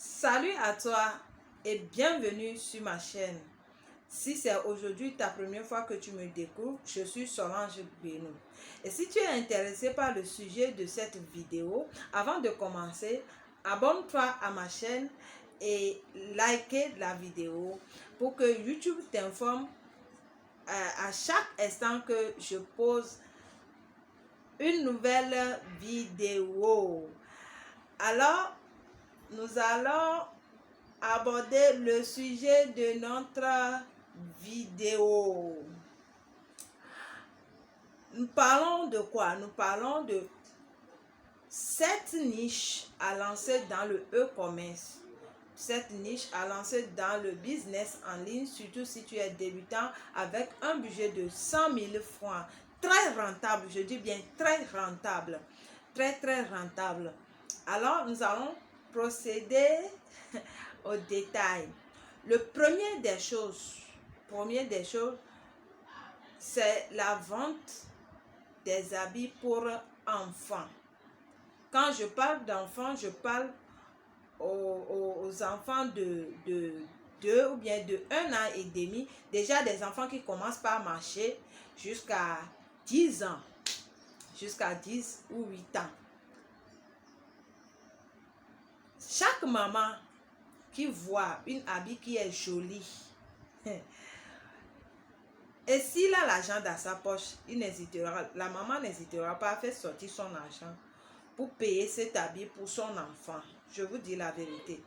Salut à toi et bienvenue sur ma chaîne. Si c'est aujourd'hui ta première fois que tu me découvres, je suis Solange Benou. Et si tu es intéressé par le sujet de cette vidéo, avant de commencer, abonne-toi à ma chaîne et likez la vidéo pour que YouTube t'informe à chaque instant que je pose une nouvelle vidéo. Alors, nous allons aborder le sujet de notre vidéo. Nous parlons de quoi? Nous parlons de 7 niches à lancer dans le e-commerce. 7 niches à lancer dans le business en ligne, surtout si tu es débutant avec un budget de 100 000 francs. Très rentable, je dis bien très rentable. Très rentable. Alors, nous allons procéder au détail. Le premier des choses, c'est la vente des habits pour enfants. Quand je parle d'enfants, je parle aux enfants de 2 ou bien de 1 an et demi. Déjà des enfants qui commencent par marcher jusqu'à 10 ans, jusqu'à 10 ou 8 ans. Chaque maman qui voit une habit qui est jolie, et s'il a l'argent dans sa poche, la maman n'hésitera pas à faire sortir son argent pour payer cet habit pour son enfant. Je vous dis la vérité.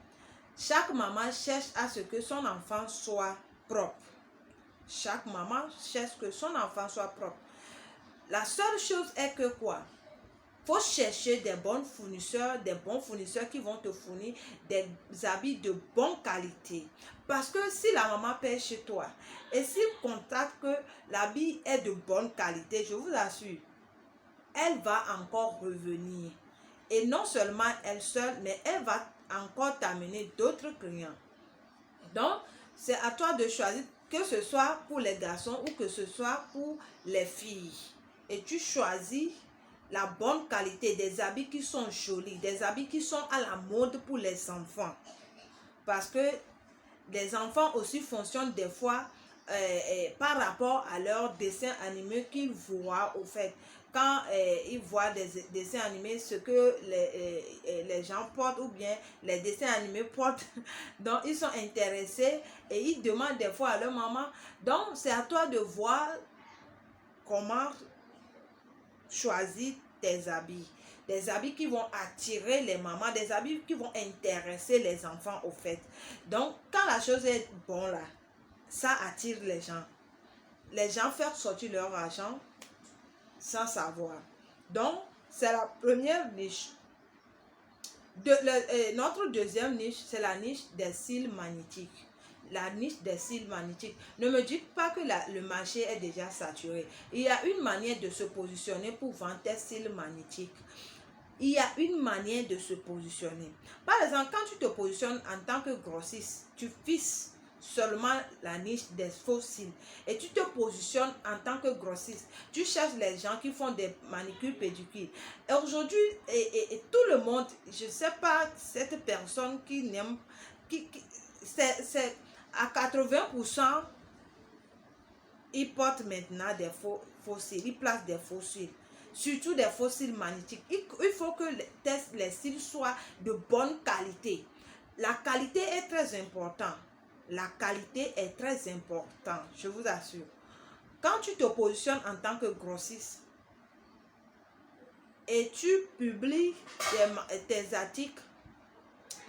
Chaque maman cherche à ce que son enfant soit propre. Chaque maman cherche que son enfant soit propre. La seule chose est que quoi? Faut chercher des bons fournisseurs qui vont te fournir des habits de bonne qualité. Parce que si la maman paie chez toi et s'il constate que l'habit est de bonne qualité, je vous assure, elle va encore revenir. Et non seulement elle seule, mais elle va encore t'amener d'autres clients. Donc, c'est à toi de choisir, que ce soit pour les garçons ou que ce soit pour les filles. Et tu choisis la bonne qualité, des habits qui sont jolis, des habits qui sont à la mode pour les enfants. Parce que les enfants aussi fonctionnent des fois par rapport à leurs dessins animés qu'ils voient au fait. Quand ils voient des dessins animés, ce que les gens portent ou bien les dessins animés portent, donc ils sont intéressés et ils demandent des fois à leur maman. Donc c'est à toi de voir comment choisir tes habits. Des habits qui vont attirer les mamans, des habits qui vont intéresser les enfants au fait. Donc, quand la chose est bonne là, ça attire les gens. Les gens font sortir leur argent sans savoir. Donc, c'est la première niche. Notre deuxième niche, c'est la niche des cils magnétiques. La niche des cils magnétiques. Ne me dites pas que le marché est déjà saturé. Il y a une manière de se positionner pour vendre tes cils magnétiques. Il y a une manière de se positionner. Par exemple, quand tu te positionnes en tant que grossiste, tu fixes seulement la niche des faux cils et tu te positionnes en tant que grossiste. Tu cherches les gens qui font des manicures, pédicures. Et aujourd'hui, et tout le monde, je ne sais pas, cette personne qui n'aime, c'est à 80%, ils portent maintenant des faux cils, ils placent des faux cils. Surtout des faux cils magnétiques. Il faut que les cils soient de bonne qualité. La qualité est très importante. La qualité est très importante, je vous assure. Quand tu te positionnes en tant que grossiste et tu publies tes articles,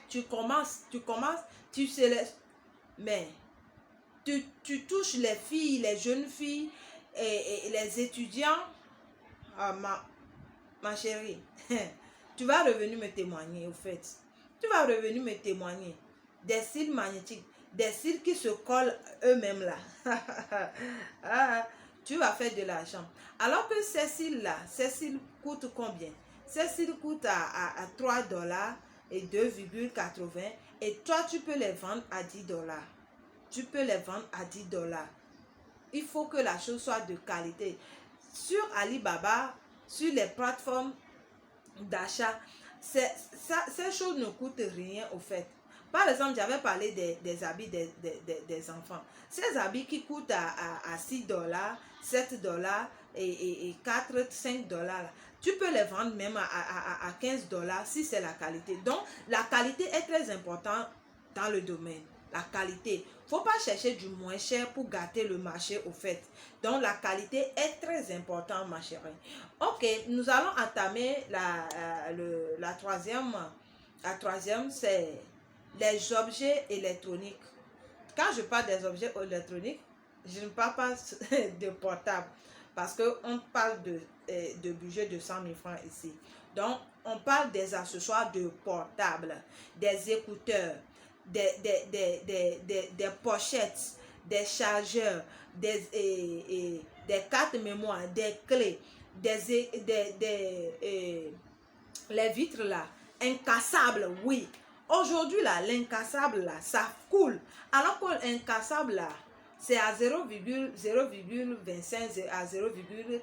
tu sais, mais tu touches les filles, les jeunes filles et les étudiants. Ah, ma chérie, tu vas revenir me témoigner au fait. Tu vas revenir me témoigner des cils magnétiques, des cils qui se collent eux-mêmes là. Ah, tu vas faire de l'argent. Alors que ces cils coûtent combien? Ces cils coûtent à 3 $ et 2,80 $. Et toi, tu peux les vendre à 10 $. Tu peux les vendre à 10 $. Il faut que la chose soit de qualité. Sur Alibaba, sur les plateformes d'achat, ces choses ne coûtent rien au fait. Par exemple, j'avais parlé des habits des enfants. Ces habits qui coûtent à 6 dollars, 7 dollars et 4, 5 dollars, tu peux les vendre même à 15 dollars si c'est la qualité. Donc, la qualité est très importante dans le domaine. La qualité. Il ne faut pas chercher du moins cher pour gâter le marché au fait. Donc, la qualité est très importante, ma chérie. Ok, nous allons entamer la troisième. La troisième, c'est les objets électroniques. Quand je parle des objets électroniques, je ne parle pas de portable parce qu'on parle de budget de 100 000 francs ici. Donc, on parle des accessoires de portable, des écouteurs, des pochettes, des chargeurs, des cartes mémoire, des clés, les vitres là, incassables, oui. Aujourd'hui là, l'incassable là, ça coule. Alors que l'incassable là, c'est à 0,25 à 0,40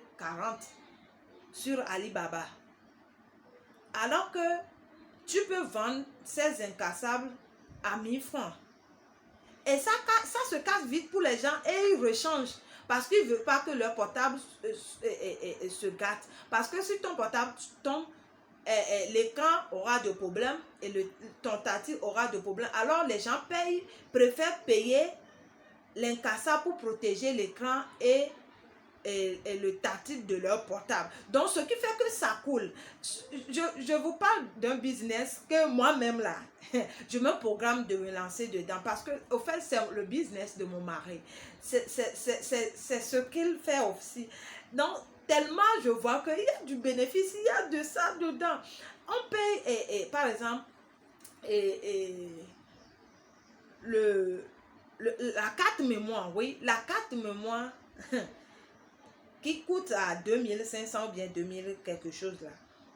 sur Alibaba. Alors que tu peux vendre ces incassables à 1000 francs. Et ça se casse vite pour les gens et ils rechangent. Parce qu'ils ne veulent pas que leur portable se gâte. Parce que si ton portable tombe, l'écran aura de problèmes et ton tactile aura de problèmes. Alors les gens préfèrent payer l'incassable pour protéger l'écran et le tactile de leur portable. Donc ce qui fait que ça coule. Je vous parle d'un business que moi-même là, je me programme de me lancer dedans parce que au fait c'est le business de mon mari. C'est ce qu'il fait aussi. Donc tellement je vois qu'il y a du bénéfice, il y a de ça dedans. On paye par exemple la carte mémoire, oui, la carte mémoire qui coûte à 2500 ou bien 2000 quelque chose là,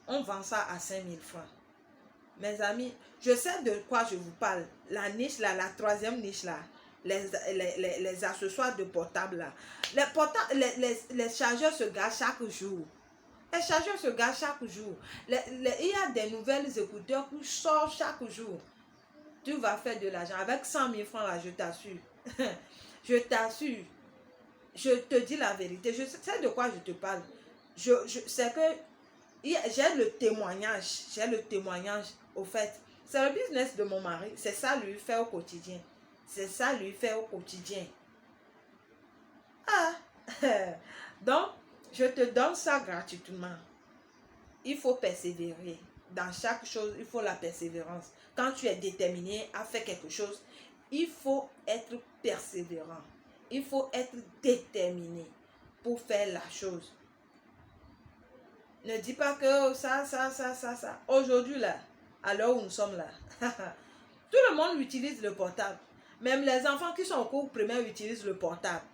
on vend ça à 5000 francs. Mes amis, je sais de quoi je vous parle. La niche là, la troisième niche là, les accessoires de portable là. Les chargeurs se gâtent chaque jour. Les chargeurs se gâtent chaque jour. Il y a des nouvelles écouteurs qui sortent chaque jour. Tu vas faire de l'argent avec 100 000 francs là, je t'assure. Je t'assure. Je te dis la vérité, je sais de quoi je te parle. C'est que j'ai le témoignage au fait. C'est le business de mon mari, c'est ça lui fait au quotidien. C'est ça lui fait au quotidien. Ah, donc, je te donne ça gratuitement. Il faut persévérer. Dans chaque chose, il faut la persévérance. Quand tu es déterminé à faire quelque chose, il faut être persévérant. Il faut être déterminé pour faire la chose. Ne dis pas que ça. Aujourd'hui là, à l'heure où nous sommes là, tout le monde utilise le portable. Même les enfants qui sont au cours primaire utilisent le portable.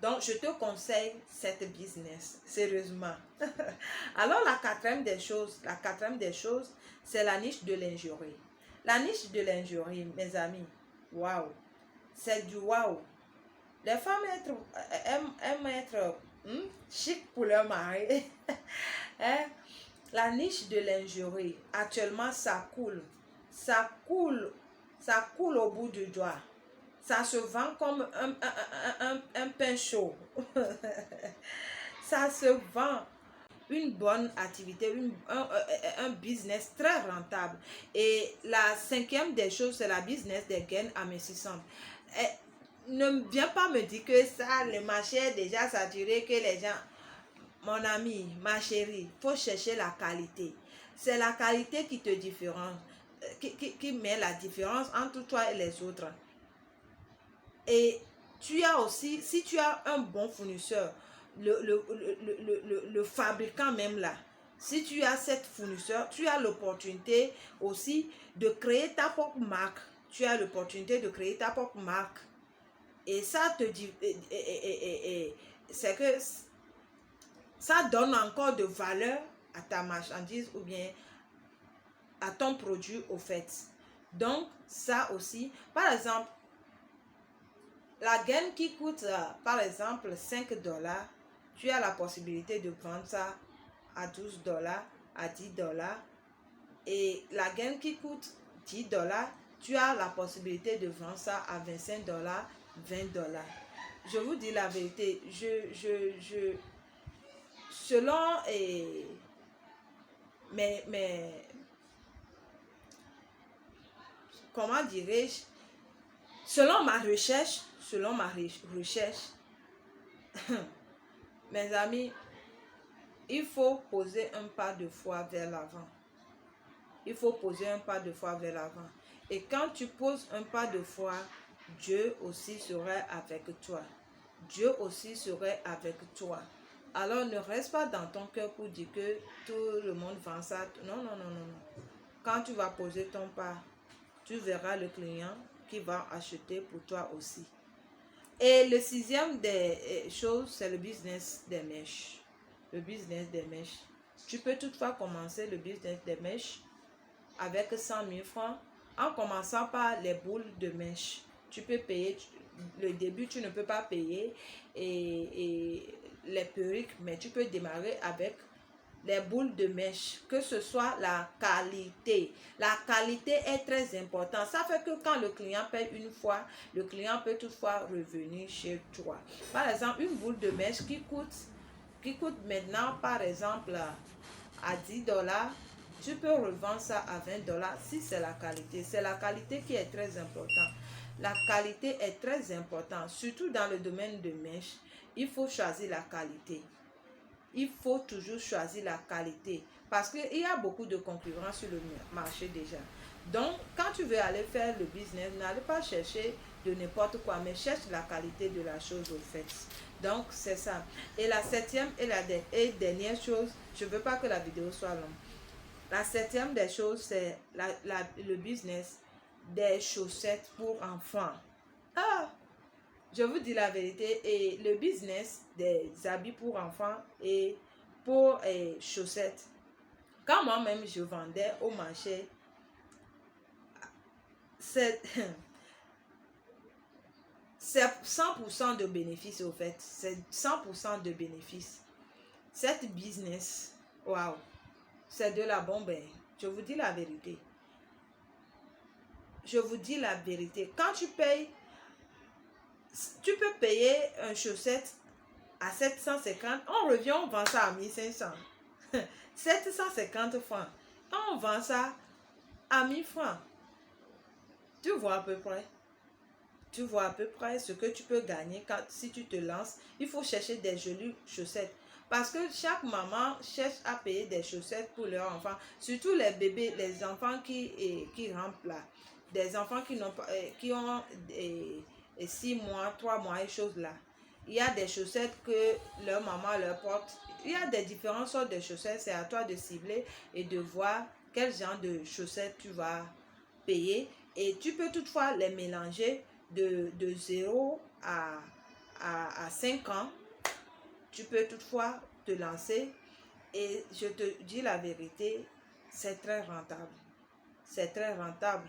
Donc, je te conseille cette business, sérieusement. Alors, la quatrième des choses, c'est la niche de lingerie. La niche de lingerie, mes amis, waouh, c'est du waouh. Les femmes aiment être chic pour leur mari. Hein? La niche de lingerie, actuellement, ça coule. Ça coule au bout du doigt. Ça se vend comme un pain chaud. Ça se vend. Une bonne activité, un business très rentable. Et la cinquième des choses, c'est la business des gaines amincissantes. Ne viens pas me dire que ça, le marché est déjà saturé, que les gens... Mon ami, ma chérie, il faut chercher la qualité. C'est la qualité qui te différencie, qui met la différence entre toi et les autres. Et tu as aussi, si tu as un bon fournisseur, le fabricant même là, si tu as cette fournisseur, tu as l'opportunité aussi de créer ta propre marque. Tu as l'opportunité de créer ta propre marque. Et ça te dit, c'est que ça donne encore de valeur à ta marchandise ou bien à ton produit au fait. Donc, ça aussi, par exemple, la gaine qui coûte, par exemple, 5 dollars, tu as la possibilité de vendre ça à 12 dollars, à 10 dollars. Et la gaine qui coûte $10, tu as la possibilité de vendre ça à $25, $20. Je vous dis la vérité, selon comment dirais-je, selon ma recherche, mes amis, il faut poser un pas de foi vers l'avant. Il faut poser un pas de foi vers l'avant. Et quand tu poses un pas de foi, Dieu aussi serait avec toi. Dieu aussi serait avec toi. Alors ne reste pas dans ton cœur pour dire que tout le monde vend ça. Non, non, non, non, non. Quand tu vas poser ton pas, tu verras le client qui va acheter pour toi aussi. Et le sixième des choses, c'est le business des mèches. Le business des mèches. Tu peux toutefois commencer le business des mèches avec 100 000 francs en commençant par les boules de mèche. Tu peux payer, le début tu ne peux pas payer et les perruques, mais tu peux démarrer avec les boules de mèche, que ce soit la qualité. La qualité est très importante. Ça fait que quand le client paye une fois, le client peut toutefois revenir chez toi. Par exemple, une boule de mèche qui coûte maintenant, par exemple, à $10, tu peux revendre ça à $20 si c'est la qualité. C'est la qualité qui est très importante. La qualité est très importante, surtout dans le domaine de mèche. Il faut choisir la qualité. Il faut toujours choisir la qualité parce qu'il y a beaucoup de concurrence sur le marché déjà. Donc, quand tu veux aller faire le business, n'allez pas chercher de n'importe quoi, mais cherche la qualité de la chose au fait. Donc, c'est ça. Et la septième et dernière chose, je ne veux pas que la vidéo soit longue. La septième des choses, c'est le business des chaussettes pour enfants. Ah! Je vous dis la vérité, et le business des habits pour enfants et pour chaussettes. Quand moi-même je vendais au marché, c'est 100% de bénéfices au fait. C'est 100% de bénéfices. Cette business, waouh, c'est de la bombe. Je vous dis la vérité. Je vous dis la vérité. Quand tu payes, tu peux payer une chaussette à 750, on revient, on vend ça à 1500. 750 francs. On vend ça à 1000 francs. Tu vois à peu près. Tu vois à peu près ce que tu peux gagner si tu te lances. Il faut chercher des jolies chaussettes. Parce que chaque maman cherche à payer des chaussettes pour leurs enfants. Surtout les bébés, les enfants qui rampent là. Des enfants qui ont 6 mois, 3 mois et choses là. Il y a des chaussettes que leur maman leur porte. Il y a des différentes sortes de chaussettes. C'est à toi de cibler et de voir quel genre de chaussettes tu vas payer. Et tu peux toutefois les mélanger de 0 à 5 ans. Tu peux toutefois te lancer. Et je te dis la vérité, c'est très rentable. C'est très rentable.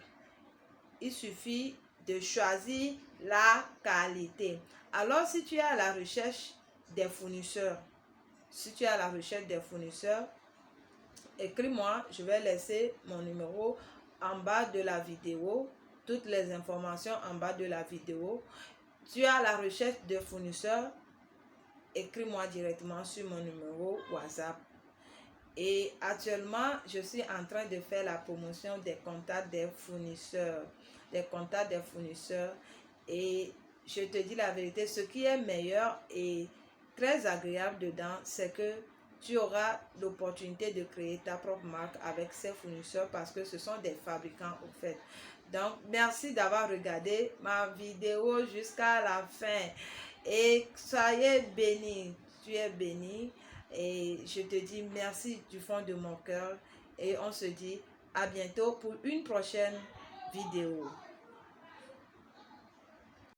Il suffit de choisir la qualité. Alors, si tu es à la recherche des fournisseurs, écris-moi, je vais laisser mon numéro en bas de la vidéo, toutes les informations en bas de la vidéo. Tu es à la recherche de fournisseurs, écris-moi directement sur mon numéro WhatsApp. Et actuellement, je suis en train de faire la promotion des contacts des fournisseurs. Et je te dis la vérité, ce qui est meilleur et très agréable dedans, c'est que tu auras l'opportunité de créer ta propre marque avec ces fournisseurs parce que ce sont des fabricants au fait. Donc, merci d'avoir regardé ma vidéo jusqu'à la fin. Et soyez bénis, tu es béni. Et je te dis merci du fond de mon cœur. Et on se dit à bientôt pour une prochaine vidéo.